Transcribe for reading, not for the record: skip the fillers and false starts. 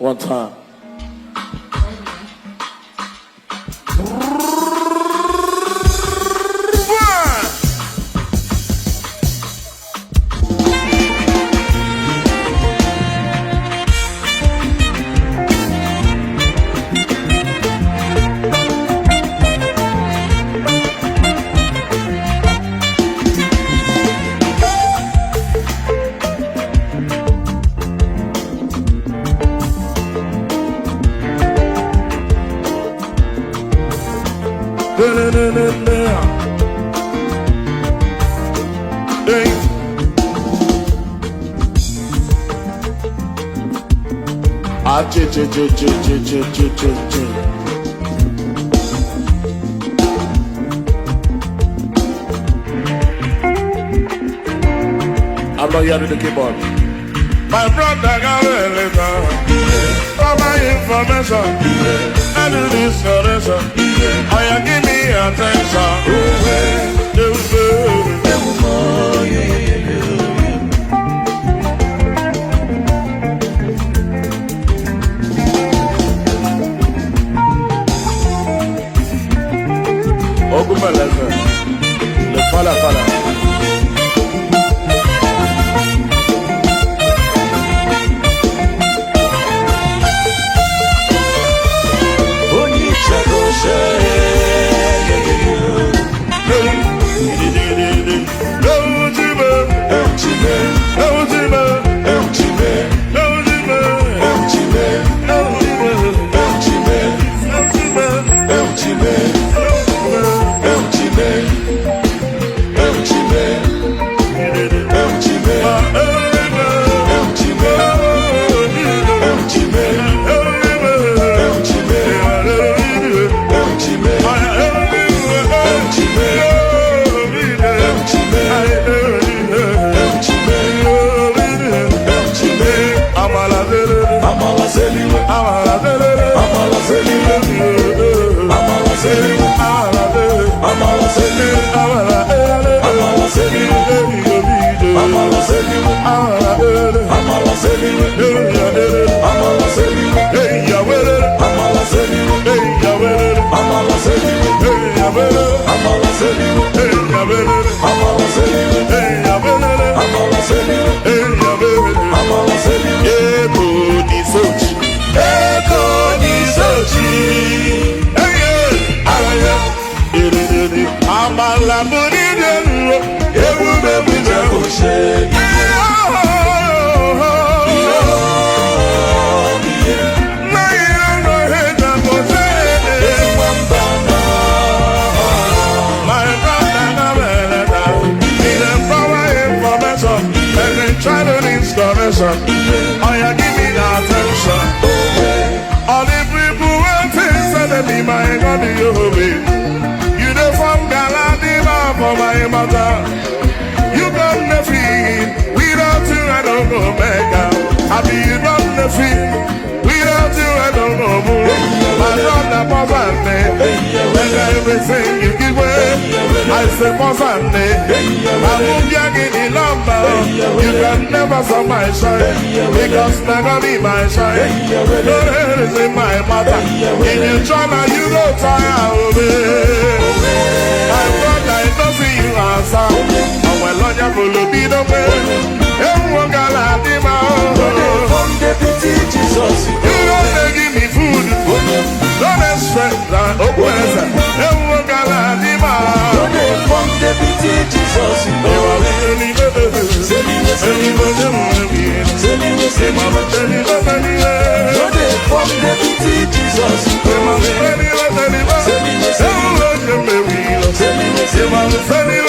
One time. I'm not hearing the keyboard. My brother got a letter for my information. I do this oration. Oh, you give me attention. Oh, good man, le fala. Oh, you give me the attention. All the people waiting, send me my God, you the from Galadima for my mother. You got the feet, without you I don't go back out. I mean, you got the feet, without you I don't go move. My brother was on me, and everything you give away, I say was on me. I won't get any number. You can never stop my shine, because never be my shine. No head is in my mother. If you try now, you don't tire of me. My brother, I don't see you answer. And when Lord, you be the way. Everyone got a demand. From Deputy Jesus, you don't give me food. Don't expect that. Everyone got a demand. From Deputy Jesus, you are really from the